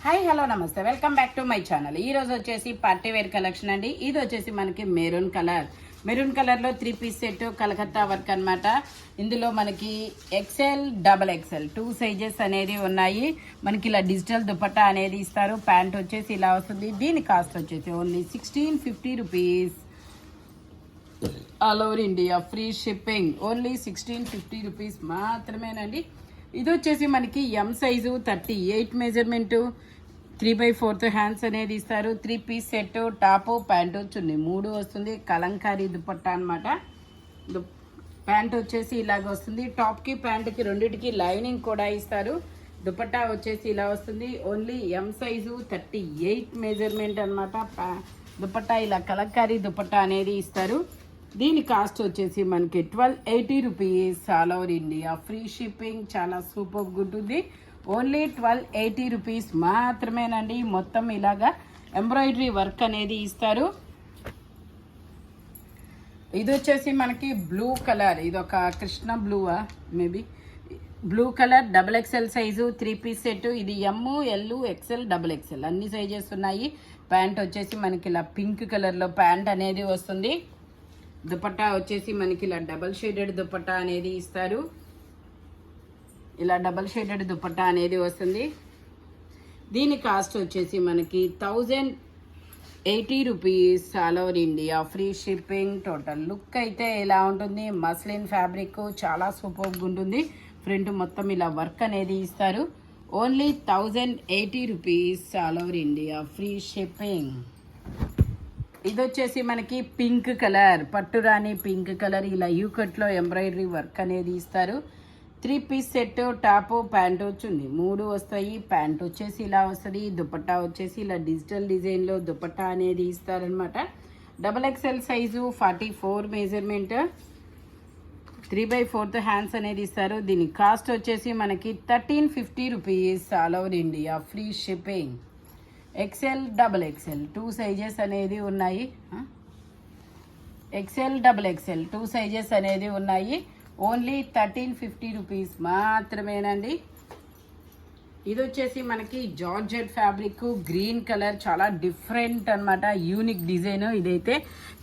Hi hello నమస్తే welcome back to my channel. ఈ రోజు వచ్చేసి పార్టీ వేర్ కలెక్షన్ అండి. ఇది వచ్చేసి మనకి మెరూన్ కలర్లో 3 పీస్ సెట్ కలకత్తా వర్క్ అనమాట. ఇందులో మనకి ఎక్సెల్ డబల్ ఎక్సెల్ 2 సైజెస్ అనేది ఉన్నాయి. మనకి ఇలా డిజిటల్ దుపట్టా అనేది ఇస్తారు. ప్యాంట్ వచ్చేసి ఇలా వస్తుంది. దీని కాస్ట్ వచ్చేసి only 1650 rupees. All over India free shipping. Only 1650 rupees మాత్రమేనండి. ఇది వచ్చేసి మనకి ఎం సైజు 38 మెజర్మెంటు 3/4 హ్యాండ్స్ అనేది ఇస్తారు. 3 పీస్ సెట్ టాపు ప్యాంటు చున్నీ 3 వస్తుంది. కలంకారీ దుపట్టా అనమాట. ప్యాంట్ వచ్చేసి ఇలాగ వస్తుంది. టాప్కి ప్యాంట్కి రెండింటికి లైనింగ్ కూడా ఇస్తారు. దుపట్టా వచ్చేసి ఇలా వస్తుంది. ఓన్లీ ఎం సైజు 38 మెజర్మెంట్ అనమాట. దుపట్టా ఇలా కలంకారీ దుపట్టా అనేది ఇస్తారు. దీని కాస్ట్ వచ్చేసి మనకి 1280 rupees. All over India free shipping. చాలా సూపర్ ఉంటుంది. ఓన్లీ 1280 రూపీస్ మాత్రమేనండి. మొత్తం ఇలాగా ఎంబ్రాయిడరీ వర్క్ అనేది ఇస్తారు. ఇది వచ్చేసి మనకి బ్లూ కలర్. ఇది ఒక కృష్ణ బ్లూవా maybe blue colour double XL size 3 piece set. ఇది M L XL double XL అన్ని సైజెస్ ఉన్నాయి. ప్యాంట్ వచ్చేసి మనకి ఇలా పింక్ కలర్లో ప్యాంట్ అనేది వస్తుంది. దుపట్టా వచ్చేసి మనకి ఇలా డబల్ షేడెడ్ దుపట్టా అనేది ఇస్తారు. ఇలా డబల్ షేడెడ్ దుపట్టా అనేది వస్తుంది. దీని కాస్ట్ వచ్చేసి మనకి 1080 rupees. All over India free shipping. Total look అయితే ఇలా ఉంటుంది. మస్లిన్ ఫ్యాబ్రిక్ చాలా సూపర్గా ఉంటుంది. ఫ్రంట్ మొత్తం ఇలా వర్క్ అనేది ఇస్తారు. Only 1080 rupees. All over India free shipping. ఇది వచ్చేసి మనకి పింక్ కలర్ పట్టురాణి పింక్ కలర్. ఇలా యూకట్లో ఎంబ్రాయిడరీ వర్క్ అనేది ఇస్తారు. 3 పీస్ సెట్ టాపు ప్యాంటు చున్నీ 3 వస్తాయి. ప్యాంట్ వచ్చేసి ఇలా వస్తుంది. దుపట్టా వచ్చేసి ఇలా డిజిటల్ డిజైన్లో దుపట్టా అనేది ఇస్తారనమాట. Double XL size 44 measurement 3/4 hands అనేది ఇస్తారు. దీని కాస్ట్ వచ్చేసి మనకి 1350 rupees. All over India free shipping. XL double XL 2 sizes అనేది ఉన్నాయి. ఎక్సెల్ డబల్ ఎక్సెల్ 2 సైజెస్ అనేది ఉన్నాయి. ఓన్లీ 1350 రూపీస్ మాత్రమేనండి. ఇది వచ్చేసి మనకి జార్జెట్ ఫ్యాబ్రిక్ గ్రీన్ కలర్. చాలా డిఫరెంట్ అనమాట. Unique design. ఇదైతే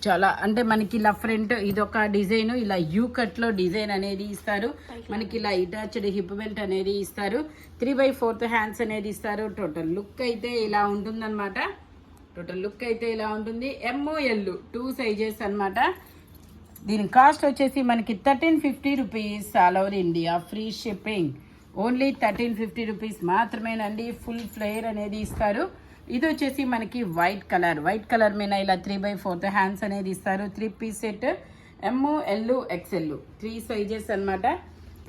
చాలా అంటే మనకి ఇలా ఫ్రంట్ ఇదొక డిజైన్. ఇలా యూ కట్లో డిజైన్ అనేది ఇస్తారు. మనకి ఇలా అటాచ్డ్ హిప్ బెల్ట్ అనేది ఇస్తారు. 3/4 హ్యాండ్స్ అనేది ఇస్తారు. టోటల్ లుక్ అయితే ఇలా ఉంటుందన్నమాట. ఎమ్ ఎల్ 2 సైజెస్ అనమాట. దీని కాస్ట్ వచ్చేసి మనకి 1350 rupees. All over India free shipping. Only 1350 rupees మాత్రమేనండి. ఫుల్ ఫ్లేయర్ అనేది ఇస్తారు. ఇది వచ్చేసి మనకి వైట్ కలర్ మీద ఇలా 3/4 హ్యాండ్స్ అనేది ఇస్తారు. 3 piece set M L XL 3 sizes అనమాట.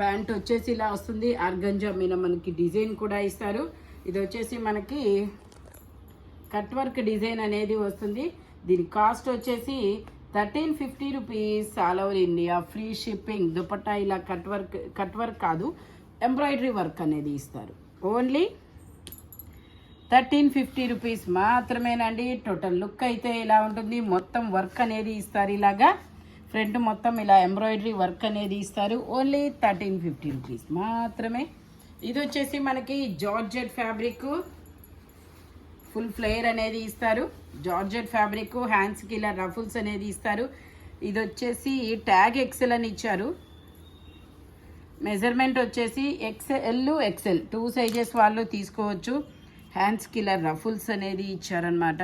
ప్యాంట్ వచ్చేసి ఇలా వస్తుంది. ఆర్గంజా మీద మనకి డిజైన్ కూడా ఇస్తారు. ఇది వచ్చేసి మనకి కట్ వర్క్ డిజైన్ అనేది వస్తుంది. దీని కాస్ట్ వచ్చేసి 1350 rupees. All over India free shipping. Dupatta ఇలా కట్ వర్క్ కాదు ఎంబ్రాయిడరీ వర్క్ అనేది ఇస్తారు. ఓన్లీ 1350 రూపీస్ మాత్రమేనండి. టోటల్ లుక్ అయితే ఇలా ఉంటుంది. మొత్తం వర్క్ అనేది ఇస్తారు. ఇలాగా ఫ్రంట్ మొత్తం ఇలా ఎంబ్రాయిడరీ వర్క్ అనేది ఇస్తారు. ఓన్లీ 1350 రూపీస్ మాత్రమే. ఇది వచ్చేసి మనకి జార్జెట్ ఫ్యాబ్రిక్ ఫుల్ ఫ్లేయర్ అనేది ఇస్తారు. జార్జెట్ ఫ్యాబ్రిక్ హ్యాండ్స్కి ఇలా రఫుల్స్ అనేది ఇస్తారు. ఇది వచ్చేసి ట్యాగ్ ఎక్సెల్ అని ఇచ్చారు. మెజర్మెంట్ వచ్చేసి ఎక్సెల్ ఎక్సెల్ 2 సైజెస్ వాళ్ళు తీసుకోవచ్చు. హ్యాండ్స్కి ఇలా రఫుల్స్ అనేది ఇచ్చారనమాట.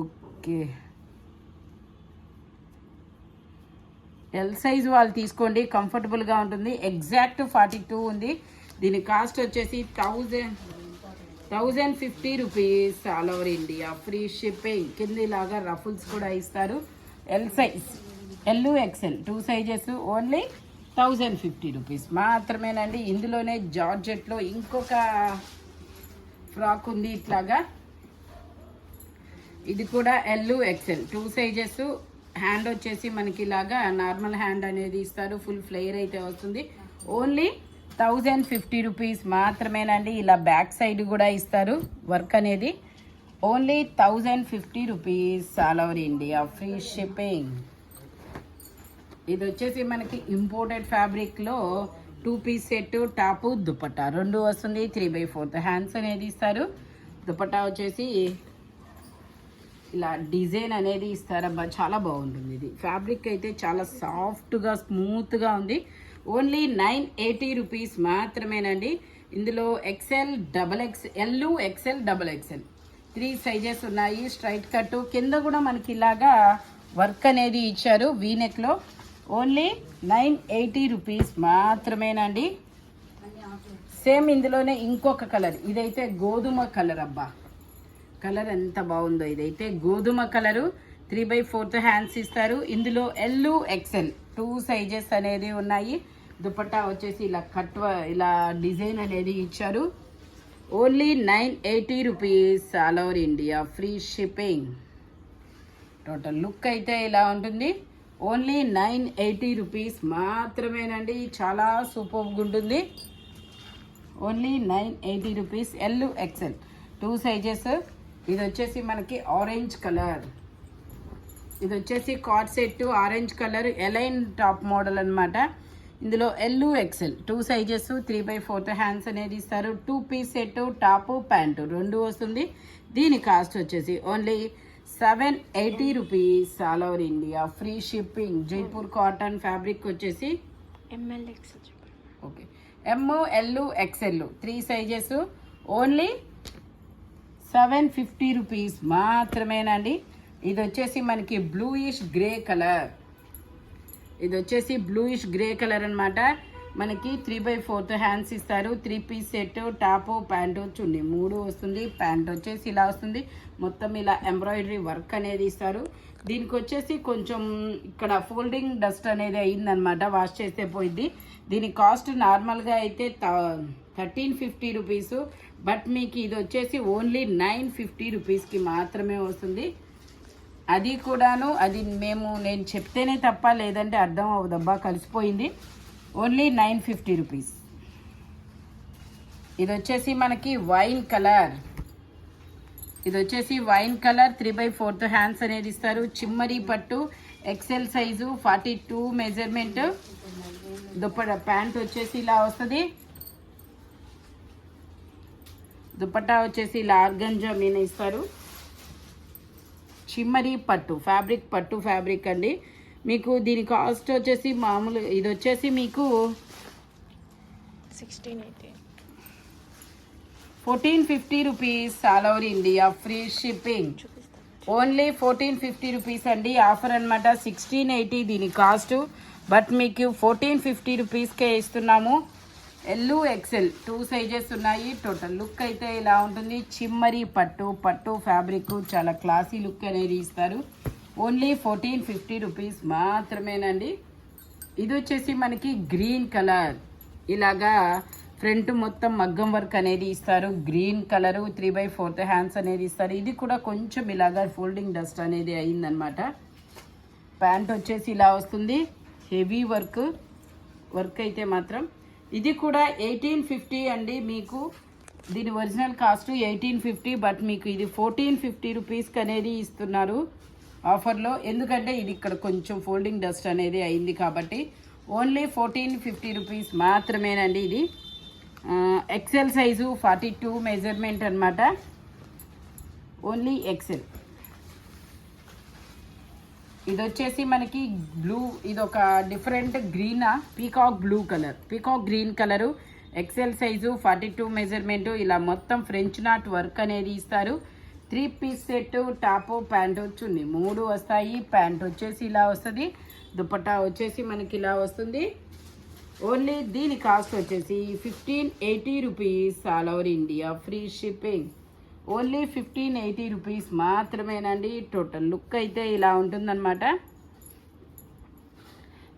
ఓకే ఎల్ సైజ్ వాళ్ళు తీసుకోండి. కంఫర్టబుల్గా ఉంటుంది. ఎగ్జాక్ట్ 42 ఉంది. దీని కాస్ట్ వచ్చేసి 1050 rupees. All over India free shipping. కింద ఇలాగా రఫుల్స్ కూడా ఇస్తారు. L size L XL 2 sizes. Only 1050 rupees మాత్రమేనండి. ఇందులోనే జార్జెట్లో ఇంకొక ఫ్రాక్ ఉంది ఇట్లాగా. ఇది కూడా ఎల్ ఎక్సెల్ 2 సైజెస్. హ్యాండ్ వచ్చేసి మనకి ఇలాగా నార్మల్ హ్యాండ్ అనేది ఇస్తారు. ఫుల్ ఫ్లేయర్ అయితే వస్తుంది. ఓన్లీ 1050 రూపీస్ మాత్రమేనండి. ఇలా బ్యాక్ సైడ్ కూడా ఇస్తారు వర్క్ అనేది. Only 1050 rupees. All over India free shipping. ఇది వచ్చేసి మనకి ఇంపోర్టెడ్ ఫ్యాబ్రిక్లో 2 పీస్ సెట్ టాపు దుపట్టా రెండు వస్తుంది. 3/4 హ్యాండ్స్ అనేది ఇస్తారు. దుపట్టా వచ్చేసి ఇలా డిజైన్ అనేది ఇస్తారబ్బా, చాలా బాగుంటుంది. ఇది ఫ్యాబ్రిక్ అయితే చాలా సాఫ్ట్గా స్మూత్గా ఉంది. ఓన్లీ 980 రూపీస్ మాత్రమేనండి. ఇందులో XL, XXL, XL, XXL 3 sizes ఉన్నాయి. స్ట్రైట్ కట్ కింద కూడా మనకి ఇలాగా వర్క్ అనేది ఇచ్చారు వీనెక్లో. ఓన్లీ 980 రూపీస్ మాత్రమేనండి. సేమ్ ఇందులోనే ఇంకొక కలర్, ఇదైతే గోధుమ కలర్ అబ్బా, కలర్ ఎంత బాగుందో. ఇదైతే గోధుమ కలరు. 3/4 హ్యాండ్స్ ఇస్తారు. ఇందులో L, XL 2 సైజెస్ అనేది ఉన్నాయి. దుపట్టా వచ్చేసి ఇలా ఇలా డిజైన్ అనేది ఇచ్చారు. Only 980 rupees all over India, free shipping. Total look అయితే ఇలా ఉంటుంది. ఓన్లీ 980 రూపీస్ మాత్రమేనండి. చాలా సూపర్గా ఉంటుంది. Only 980 rupees. L, XL 2 sizes. ఇది వచ్చేసి మనకి ఆరెంజ్ కలర్. ఇది వచ్చేసి card set orange colour A line top model అనమాట. ఇందులో L, XL 2 సైజెస్. 3/4 హ్యాండ్స్ అనేది ఇస్తారు. 2 పీస్ సెట్ టాపు ప్యాంటు రెండు వస్తుంది. దీని కాస్ట్ వచ్చేసి only 780 rupees all over India, free shipping. Jaipur cotton fabric వచ్చేసి ML, XL. Okay, M, L, XL 3 sizes. Only 750 rupees మాత్రమేనండి. ఇది వచ్చేసి మనకి బ్లూయిష్ గ్రే కలర్. ఇది వచ్చేసి బ్లూయిష్ గ్రే కలర్ అనమాట. మనకి 3/4 హ్యాండ్స్ ఇస్తారు. 3 పీస్ సెట్ టాపు ప్యాంటు చున్నీ 3 వస్తుంది. ప్యాంట్ వచ్చేసి ఇలా వస్తుంది. మొత్తం ఇలా ఎంబ్రాయిడరీ వర్క్ అనేది ఇస్తారు. దీనికి వచ్చేసి కొంచెం ఇక్కడ ఫోల్డింగ్ డస్ట్ అనేది అయిందనమాట, వాష్ చేస్తే పోయింది. దీని కాస్ట్ నార్మల్గా అయితే 1350 రూపీస్. బట్ మీకు ఇది వచ్చేసి ఓన్లీ 950 రూపీస్కి మాత్రమే వస్తుంది. అది కూడాను నేను చెప్తేనే తప్ప, లేదంటే అర్థం అవుదబ్బా, కలిసిపోయింది. Only 950 rupees. ఇది వచ్చేసి మనకి వైన్ కలర్. ఇది వచ్చేసి వైన్ కలర్. 3/4 హ్యాండ్స్ అనేది ఇస్తారు. చిమ్మరి పట్టు XL size, 42 measurement. Dupatta pant వచ్చేసి ఇలా వస్తుంది. దుపట్టా వచ్చేసి ఇలా ఆర్గంజా మీద ఇస్తారు. చిమ్మరి పట్టు ఫ్యాబ్రిక్ అండి. మీకు దీని కాస్ట్ వచ్చేసి మామూలు ఇది వచ్చేసి మీకు 1450 rupees all over India, free shipping. Only 1450 rupees అండి. ఆఫర్ అనమాట. 1680 దీని కాస్ట్. బట్ మీకు 1450 రూపీస్కే ఇస్తున్నాము. L, XL 2 సైజెస్ ఉన్నాయి. టోటల్ లుక్ అయితే ఇలా ఉంటుంది. చిమ్మరి పట్టు ఫ్యాబ్రిక్, చాలా క్లాసీ లుక్ అనేది ఇస్తారు. ఓన్లీ 1450 రూపీస్ మాత్రమేనండి. ఇది వచ్చేసి మనకి గ్రీన్ కలర్. ఇలాగా ఫ్రంట్ మొత్తం మగ్గం వర్క్ అనేది ఇస్తారు. Green colour. 3/4 హ్యాండ్స్ అనేది ఇస్తారు. ఇది కూడా కొంచెం ఇలాగా ఫోల్డింగ్ డస్ట్ అనేది అయిందనమాట. ప్యాంట్ వచ్చేసి ఇలా వస్తుంది. హెవీ వర్క్ అయితే మాత్రం. ఇది కూడా 1850 అండి. మీకు దీని ఒరిజినల్ కాస్ట్ 1850. బట్ మీకు ఇది 1450 రూపీస్కి అనేది ఇస్తున్నారు ఆఫర్లో. ఎందుకంటే ఇది ఇక్కడ కొంచెం ఫోల్డింగ్ డస్ట్ అనేది అయింది కాబట్టి ఓన్లీ 1450 రూపీస్ మాత్రమేనండి. ఇది XL సైజు, 42 మెజర్మెంట్ అనమాట. Only XL. ఇది వచ్చేసి మనకి బ్లూ, ఇది ఒక different green, peacock green colour. XL size, 42 measurement. ఇలా మొత్తం ఫ్రెంచ్ నాట్ వర్క్ అనేది ఇస్తారు. 3 పీస్ సెట్ టాపు ప్యాంట్ చున్నీ 3 వస్తాయి. ప్యాంట్ వచ్చేసి ఇలా వస్తుంది. దుపట్టా వచ్చేసి మనకి ఇలా వస్తుంది. ఓన్లీ దీని కాస్ట్ వచ్చేసి 1580 rupees all over India, free shipping. Only 1580 rupees మాత్రమేనండి. టోటల్ లుక్ అయితే ఇలా ఉంటుందన్నమాట.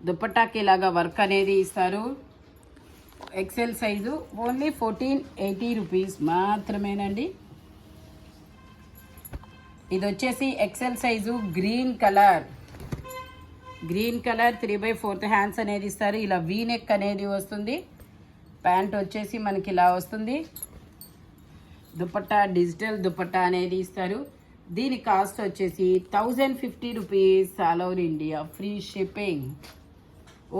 దుపట్టాకి ఇలాగా వర్క్ అనేది ఇస్తారు. XL size. ఓన్లీ 1480 రూపీస్ మాత్రమేనండి. ఇది వచ్చేసి XL size green colour. 3/4 hands అనేది ఇస్తారు. ఇలా వీనెక్ అనేది వస్తుంది. ప్యాంట్ వచ్చేసి మనకి ఇలా వస్తుంది. దుపట్టా డిజిటల్ దుపట్టా అనేది ఇస్తారు. దీని కాస్ట్ వచ్చేసి 1050 rupees all over India, free shipping.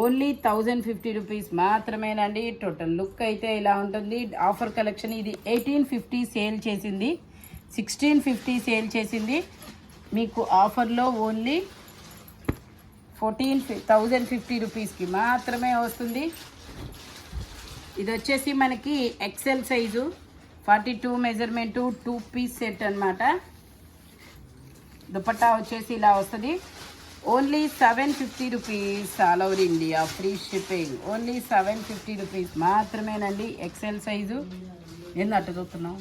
Only 1050 rupees మాత్రమేనండి. టోటల్ లుక్ అయితే ఇలా ఉంటుంది. ఆఫర్ కలెక్షన్ ఇది 1850 సేల్ చేసింది, 1650 సేల్ చేసింది. మీకు ఆఫర్లో ఓన్లీ 1050 రూపీస్కి మాత్రమే వస్తుంది. ఇది వచ్చేసి మనకి XL size 42 measurement 2 piece set అనమాట. దుపట్టా వచ్చేసి ఇలా వస్తుంది. Only 750 rupees all over India, free shipping. Only 750 rupees మాత్రమేనండి. XL size. ఏందట్టు చూస్తున్నావు?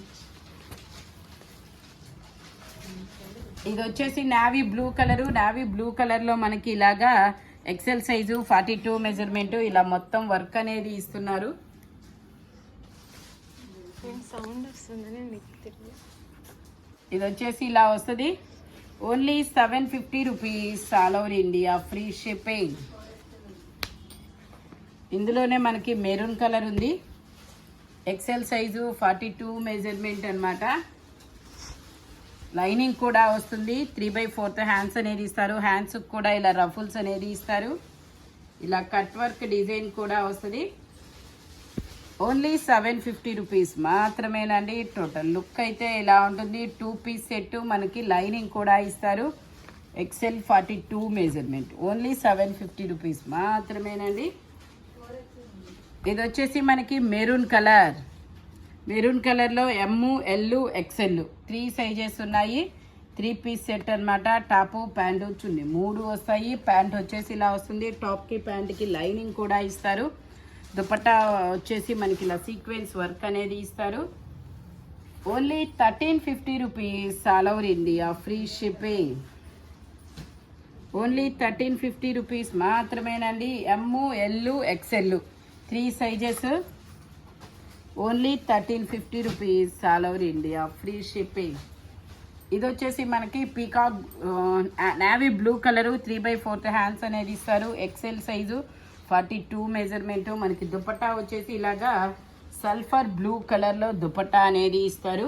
ఇది వచ్చేసి navy blue colour. Navy blue కలర్లో మనకి ఇలాగా ఎక్సెల్ సైజు 42 మెజర్మెంటు ఇలా మొత్తం వర్క్ అనేది ఇస్తున్నారు. ఇది వచ్చేసి ఇలా వస్తుంది. Only 750 rupees all over India, free shipping. ఇందులోనే మనకి మెరూన్ కలర్ ఉంది. ఎక్సెల్ సైజు 42 మెజర్మెంట్ అనమాట. లైనింగ్ కూడా వస్తుంది. 3/4 హ్యాండ్స్ అనేది ఇస్తారు. హ్యాండ్స్ కూడా ఇలా రఫుల్స్ అనేది ఇస్తారు. ఇలా కట్ వర్క్ డిజైన్ కూడా వస్తుంది. ఓన్లీ 750 రూపీస్ మాత్రమేనండి. టోటల్ లుక్ అయితే ఇలా ఉంటుంది. 2 పీస్ సెట్, మనకి లైనింగ్ కూడా ఇస్తారు. XL 42 measurement. ఓన్లీ 750 రూపీస్ మాత్రమేనండి. ఇది వచ్చేసి మనకి మెరూన్ కలర్. మెరూన్ కలర్లో ఎమ్, ఎల్, ఎక్సెల్ 3 సైజెస్ ఉన్నాయి. 3 పీస్ సెట్ అనమాట. టాపు, ప్యాంటు, చున్నీ 3 వస్తాయి. ప్యాంట్ వచ్చేసి ఇలా వస్తుంది. టాప్కి ప్యాంట్కి లైనింగ్ కూడా ఇస్తారు. దుపట్టా వచ్చేసి మనకి ఇలా సీక్వెన్స్ వర్క్ అనేది ఇస్తారు. Only 1350 rupees all over India, free shipping. Only 1350 rupees మాత్రమేనండి. M, L, XL 3 sizes. Only 1350 rupees all over India, free shipping. ఇది వచ్చేసి మనకి peacock navy blue colour 3/4 hands అనేది ఇస్తారు. XL size 42 measurement. మనకి దుపట్టా వచ్చేసి ఇలాగా సల్ఫర్ బ్లూ కలర్లో దుపట్టా అనేది ఇస్తారు.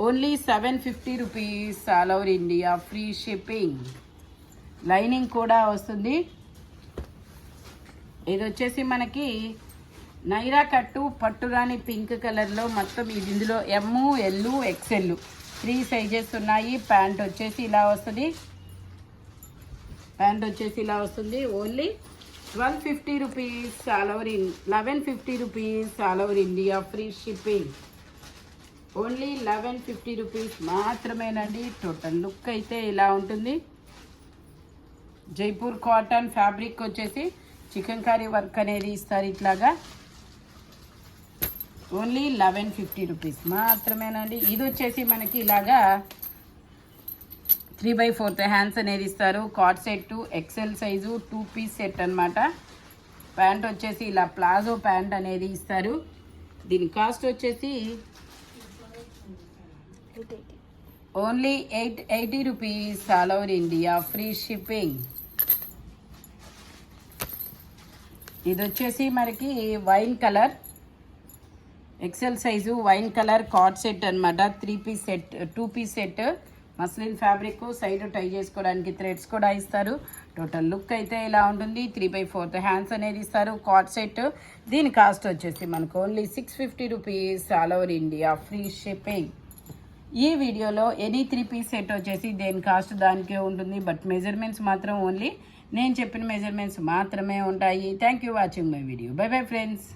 Only 750 rupees all over India, free shipping. Lining కూడా వస్తుంది. ఇది వచ్చేసి మనకి నైరా కట్టు పట్టురాని పింక్ కలర్లో మొత్తం ఇది. ఇందులో ఎమ్, ఎల్, ఎక్సెల్ 3 సైజెస్ ఉన్నాయి. ప్యాంట్ వచ్చేసి ఇలా వస్తుంది. ప్యాంట్ వచ్చేసి ఇలా వస్తుంది. Only 1250 rupees all over 1150 rupees all over India, free shipping. Only 1150 rupees మాత్రమేనండి. టోటల్ లుక్ అయితే ఇలా ఉంటుంది. జైపూర్ కాటన్ ఫ్యాబ్రిక్ వచ్చేసి చికెన్ కర్రీ వర్క్ అనేది ఇస్తారు ఇట్లాగా. ఓన్లీ 1150 రూపీస్ మాత్రమేనండి. ఇది వచ్చేసి మనకి ఇలాగా 3/4 హ్యాండ్స్ అనేది ఇస్తారు. Cord set, XL size 2 piece set అనమాట. ప్యాంట్ వచ్చేసి ఇలా ప్లాజో ప్యాంట్ అనేది ఇస్తారు. దీని కాస్ట్ వచ్చేసి only 880 rupees all over India, free shipping. ఇది వచ్చేసి మనకి wine colour, XL size wine colour cord set అనమాట. 3 piece set, 2 piece set. Muslin fabric, side tie చేసుకోవడానికి థ్రెడ్స్ కూడా ఇస్తారు. టోటల్ లుక్ అయితే ఇలా ఉంటుంది. 3/4 హ్యాండ్స్ అనేది ఇస్తారు. Cord set. దీని కాస్ట్ వచ్చేసి మనకు only 650 rupees all over India, free shipping. ఈ వీడియోలో ఎనీ 3 పీస్ సెట్ వచ్చేసి దేని కాస్ట్ దానికే ఉంటుంది. బట్ మెజర్మెంట్స్ మాత్రం ఓన్లీ నేను చెప్పిన మెజర్మెంట్స్ మాత్రమే ఉంటాయి. Thank you watching my video. By bye friends.